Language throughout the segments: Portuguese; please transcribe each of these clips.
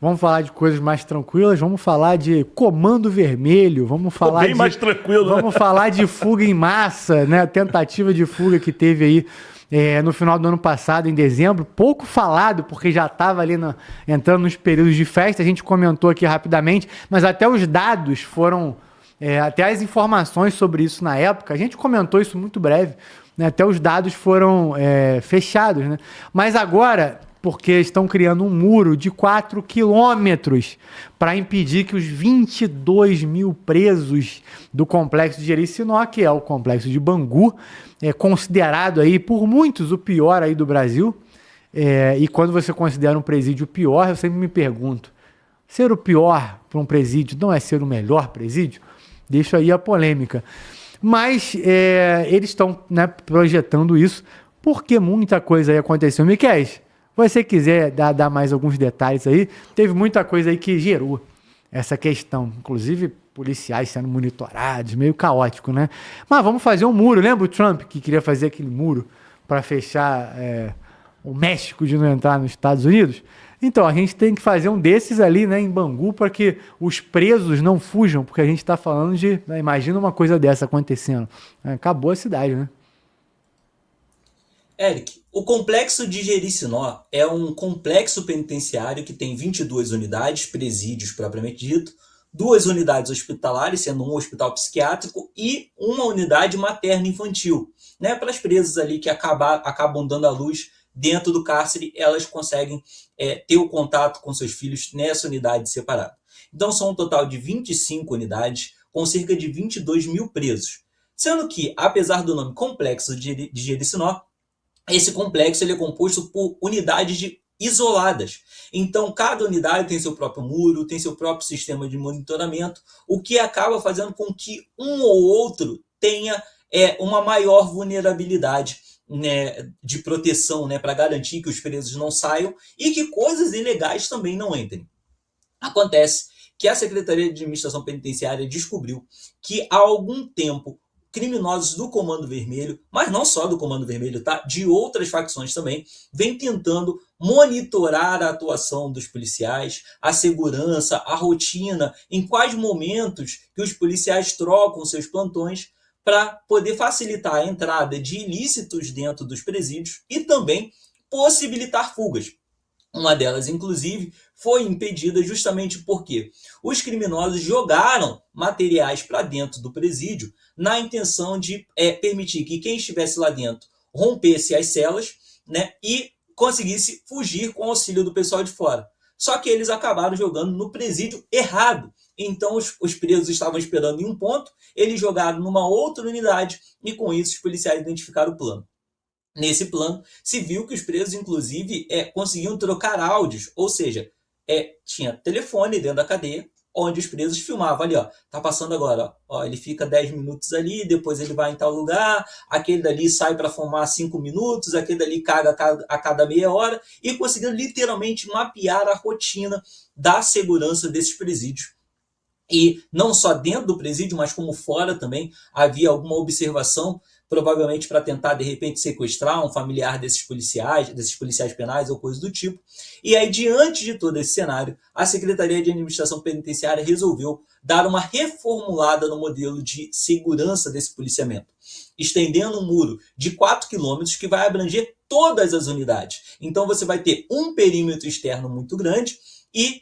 Vamos falar de coisas mais tranquilas, vamos falar de Comando Vermelho, vamos falar bem mais tranquilo, né? vamos falar de fuga em massa, né? A tentativa de fuga que teve aí no final do ano passado, em dezembro, pouco falado, porque já estava ali entrando nos períodos de festa, a gente comentou aqui rapidamente, mas até os dados foram, até as informações sobre isso na época, a gente comentou isso muito breve, né? Até os dados foram fechados, né? Mas agora, porque estão criando um muro de 4 quilômetros para impedir que os 22 mil presos do complexo de Jericinó, que é o complexo de Bangu, é considerado aí por muitos o pior aí do Brasil. E quando você considera um presídio pior, eu sempre me pergunto, ser o pior para um presídio não é ser o melhor presídio? Deixo aí a polêmica. Mas eles estão, né, projetando isso porque muita coisa aí aconteceu. Miquel, se você quiser dar mais alguns detalhes aí, teve muita coisa aí que gerou essa questão, inclusive policiais sendo monitorados, meio caótico, né? Mas vamos fazer um muro, lembra o Trump que queria fazer aquele muro para fechar o México de não entrar nos Estados Unidos? Então, a gente tem que fazer um desses ali, né, em Bangu, para que os presos não fujam, porque a gente está falando de, né, imagina uma coisa dessa acontecendo. Acabou a cidade, né? Eric, o complexo de Jericinó é um complexo penitenciário que tem 22 unidades, presídios propriamente dito, 2 unidades hospitalares, sendo um hospital psiquiátrico, e uma unidade materno-infantil, né, para as presas ali que acabam dando à luz dentro do cárcere, elas conseguem ter o contato com seus filhos nessa unidade separada. Então são um total de 25 unidades, com cerca de 22 mil presos. Sendo que, apesar do nome Complexo de Jericinó, esse complexo ele é composto por unidades isoladas. Então, cada unidade tem seu próprio muro, tem seu próprio sistema de monitoramento, o que acaba fazendo com que um ou outro tenha uma maior vulnerabilidade, né, de proteção, né, para garantir que os presos não saiam e que coisas ilegais também não entrem. Acontece que a Secretaria de Administração Penitenciária descobriu que há algum tempo criminosos do Comando Vermelho, mas não só do Comando Vermelho, tá? De outras facções também, vem tentando monitorar a atuação dos policiais, a segurança, a rotina, em quais momentos que os policiais trocam seus plantões para poder facilitar a entrada de ilícitos dentro dos presídios e também possibilitar fugas. Uma delas, inclusive, foi impedida justamente porque os criminosos jogaram materiais para dentro do presídio na intenção de permitir que quem estivesse lá dentro rompesse as celas, né, e conseguisse fugir com o auxílio do pessoal de fora. Só que eles acabaram jogando no presídio errado. Então os presos estavam esperando em um ponto, eles jogaram numa outra unidade e com isso os policiais identificaram o plano. Nesse plano, se viu que os presos, inclusive, conseguiam trocar áudios, ou seja, tinha telefone dentro da cadeia, onde os presos filmavam ali, ó, tá passando agora, ó, ele fica 10 minutos ali, depois ele vai em tal lugar, aquele dali sai para fumar 5 minutos, aquele dali caga a cada meia hora, e conseguiram literalmente mapear a rotina da segurança desses presídios. E não só dentro do presídio, mas como fora também, havia alguma observação, provavelmente para tentar, de repente, sequestrar um familiar desses policiais penais ou coisa do tipo. E aí, diante de todo esse cenário, a Secretaria de Administração Penitenciária resolveu dar uma reformulada no modelo de segurança desse policiamento, estendendo um muro de 4 quilômetros que vai abranger todas as unidades. Então, você vai ter um perímetro externo muito grande e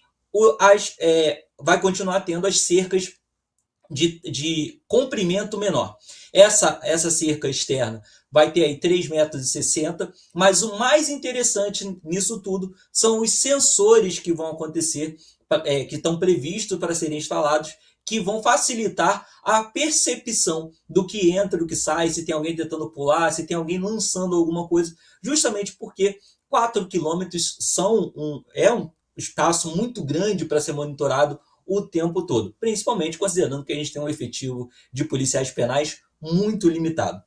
vai continuar tendo as cercas de comprimento menor. Essa cerca externa vai ter aí 3,60 metros, mas o mais interessante nisso tudo são os sensores que vão acontecer, que estão previstos para serem instalados, que vão facilitar a percepção do que entra, do que sai, se tem alguém tentando pular, se tem alguém lançando alguma coisa, justamente porque 4 quilômetros é um espaço muito grande para ser monitorado o tempo todo, principalmente considerando que a gente tem um efetivo de policiais penais muito limitado.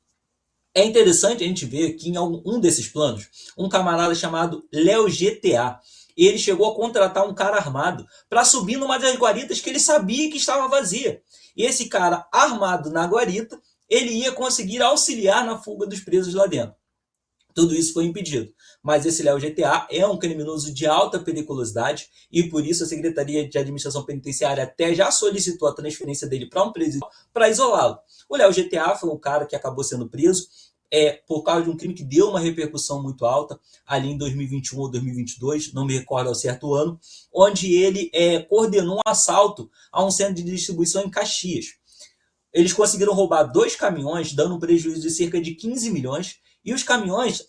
É interessante a gente ver que em um desses planos, um camarada chamado Léo GTA, ele chegou a contratar um cara armado para subir numa das guaritas que ele sabia que estava vazia. E esse cara armado na guarita, ele ia conseguir auxiliar na fuga dos presos lá dentro. Tudo isso foi impedido. Mas esse Léo GTA é um criminoso de alta periculosidade e por isso a Secretaria de Administração Penitenciária até já solicitou a transferência dele para um presídio para isolá-lo. O Léo GTA foi um cara que acabou sendo preso por causa de um crime que deu uma repercussão muito alta ali em 2021 ou 2022, não me recordo ao certo ano, onde ele coordenou um assalto a um centro de distribuição em Caxias. Eles conseguiram roubar 2 caminhões, dando um prejuízo de cerca de 15 milhões, e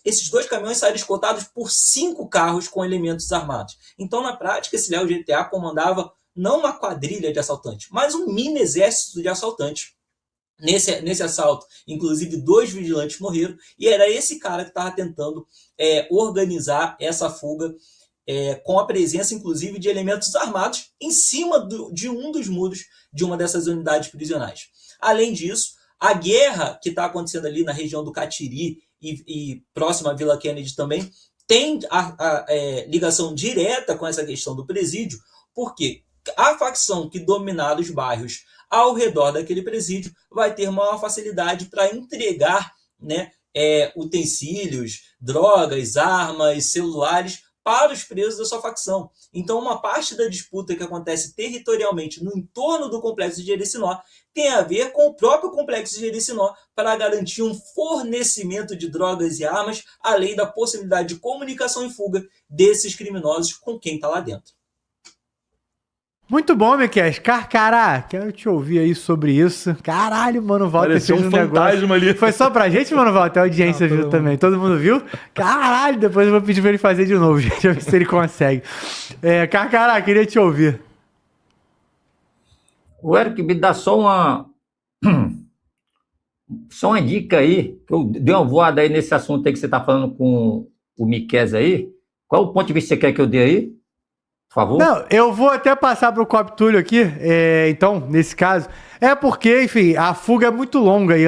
esses 2 caminhões saíram escoltados por 5 carros com elementos armados. Então, na prática, esse Léo GTA comandava não uma quadrilha de assaltantes, mas um mini exército de assaltantes. Nesse assalto, inclusive 2 vigilantes morreram, e era esse cara que estava tentando organizar essa fuga com a presença, inclusive, de elementos armados em cima de um dos muros de uma dessas unidades prisionais. Além disso, a guerra que está acontecendo ali na região do Catiri e próxima à Vila Kennedy também tem ligação direta com essa questão do presídio, porque a facção que dominar os bairros ao redor daquele presídio vai ter maior facilidade para entregar, né, utensílios, drogas, armas, celulares para os presos da sua facção. Então, uma parte da disputa que acontece territorialmente no entorno do Complexo de Jericinó tem a ver com o próprio Complexo de Jericinó para garantir um fornecimento de drogas e armas, além da possibilidade de comunicação e fuga desses criminosos com quem está lá dentro. Muito bom, Miquel. Carcará, quero te ouvir aí sobre isso. Caralho, Mano Walter Pareceu fez um fantasma ali. Foi só pra gente, Mano Walter? A audiência viu também. Todo mundo viu? Caralho, depois eu vou pedir pra ele fazer de novo, gente. Deixa eu ver se ele consegue. Carcará, queria te ouvir. O Eric, me dá só uma dica aí, que eu dei uma voada aí nesse assunto aí que você tá falando com o Miquel aí. Qual o ponto de vista que você quer que eu dê aí? Por favor. Não, eu vou até passar pro Cop Túlio aqui, então, nesse caso. Porque, enfim, a fuga é muito longa aí,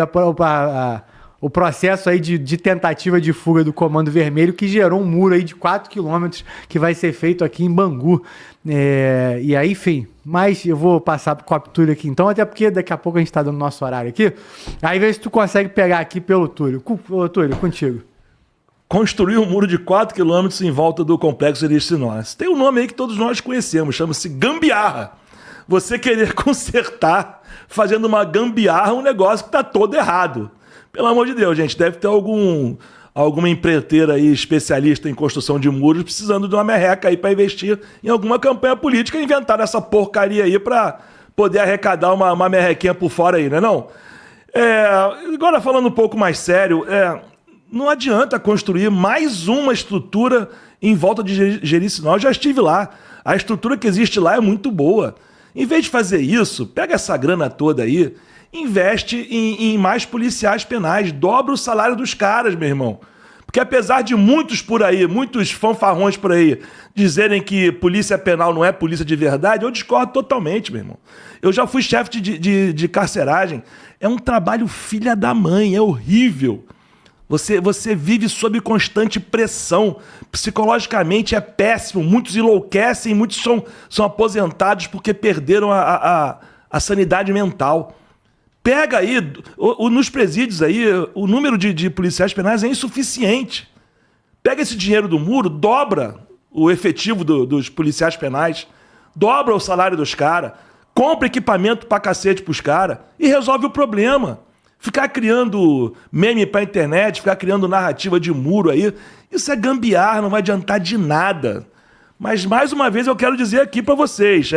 o processo aí de tentativa de fuga do Comando Vermelho, que gerou um muro aí de 4 quilômetros que vai ser feito aqui em Bangu. E aí, enfim, mas eu vou passar pro Cop Túlio aqui então, até porque daqui a pouco a gente tá dando nosso horário aqui. Aí vê se tu consegue pegar aqui pelo Túlio. Túlio, contigo. Construir um muro de 4 quilômetros em volta do Complexo de Jericinó. Tem um nome aí que todos nós conhecemos, chama-se gambiarra. Você querer consertar, fazendo uma gambiarra, um negócio que está todo errado. Pelo amor de Deus, gente, deve ter alguma empreiteira aí, especialista em construção de muros, precisando de uma merreca aí para investir em alguma campanha política e inventar essa porcaria aí para poder arrecadar uma merrequinha por fora aí, não é não? Agora falando um pouco mais sério, não adianta construir mais uma estrutura em volta de Jericinó. Eu já estive lá. A estrutura que existe lá é muito boa. Em vez de fazer isso, pega essa grana toda aí, investe em mais policiais penais, dobra o salário dos caras, meu irmão. Porque apesar de muitos por aí, muitos fanfarrões por aí, dizerem que polícia penal não é polícia de verdade, eu discordo totalmente, meu irmão. Eu já fui chefe de carceragem. É um trabalho filha da mãe, é horrível. Você vive sob constante pressão. Psicologicamente é péssimo. Muitos enlouquecem, muitos são aposentados porque perderam a sanidade mental. Pega aí, nos presídios aí, o número de policiais penais é insuficiente. Pega esse dinheiro do muro, dobra o efetivo dos policiais penais, dobra o salário dos caras, compra equipamento pra cacete pros caras e resolve o problema. Ficar criando meme pra internet, ficar criando narrativa de muro aí, isso é gambiarra, não vai adiantar de nada. Mas, mais uma vez, eu quero dizer aqui pra vocês,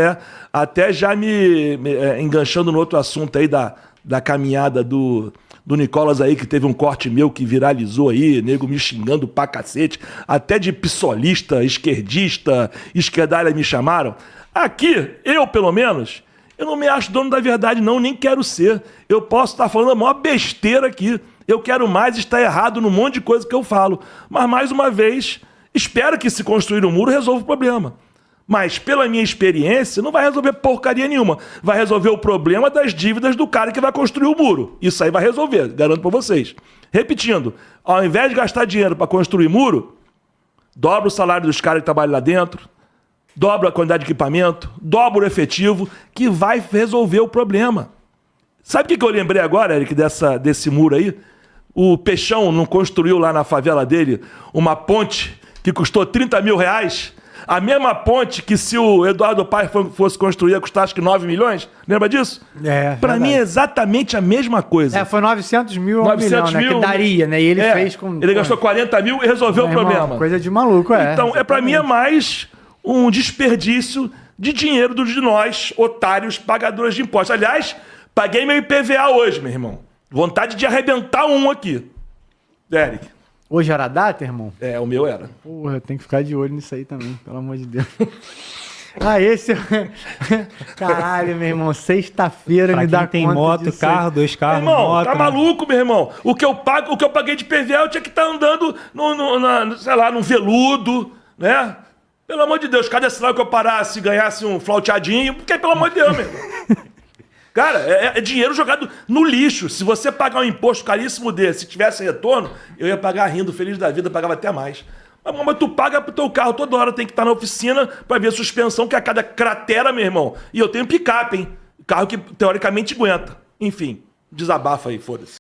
até já me enganchando no outro assunto aí da caminhada do Nicolas aí, que teve um corte meu que viralizou aí, nego me xingando pra cacete, até de pissolista, esquerdista, esquerdalha me chamaram. Aqui, eu pelo menos... Eu não me acho dono da verdade, não, nem quero ser. Eu posso estar falando a maior besteira aqui. Eu quero mais estar errado num monte de coisa que eu falo. Mas, mais uma vez, espero que se construir um muro resolva o problema. Mas, pela minha experiência, não vai resolver porcaria nenhuma. Vai resolver o problema das dívidas do cara que vai construir o muro. Isso aí vai resolver, garanto pra vocês. Repetindo, ao invés de gastar dinheiro para construir muro, dobra o salário dos caras que trabalham lá dentro, dobra a quantidade de equipamento, dobra o efetivo, que vai resolver o problema. Sabe o que eu lembrei agora, Eric, desse muro aí? o Peixão não construiu lá na favela dele uma ponte que custou 30 mil reais? A mesma ponte que se o Eduardo Paes fosse construir ia custar acho que 9 milhões? Lembra disso? Pra mim é exatamente a mesma coisa. Foi 900 mil a 1 milhão, né? Que daria, né? E ele fez com... Ele gastou 40 mil e resolveu o problema. Coisa de maluco, Então, pra mim é mais um desperdício de dinheiro de nós, otários, pagadores de impostos. Aliás, paguei meu IPVA hoje, meu irmão. Vontade de arrebentar um aqui. Eric. Hoje era data, irmão? O meu era. Porra, tem que ficar de olho nisso aí também, pelo amor de Deus. Esse... Caralho, meu irmão, sexta-feira me dá tem conta moto, disso carro, 2 carros, Irmão, moto. tá maluco, meu irmão? O que eu paguei de PVA, eu tinha que estar andando sei lá, num veludo, né? Pelo amor de Deus, cada sinal que eu parasse e ganhasse um flauteadinho, porque pelo amor de Deus, meu irmão. Cara, é dinheiro jogado no lixo. Se você pagar um imposto caríssimo desse, se tivesse retorno, eu ia pagar rindo, feliz da vida, pagava até mais. Mas tu paga pro teu carro toda hora, tem que estar na oficina pra ver suspensão, que a cada cratera, meu irmão. E eu tenho picape, hein? Carro que teoricamente aguenta. Enfim, desabafa aí, foda-se.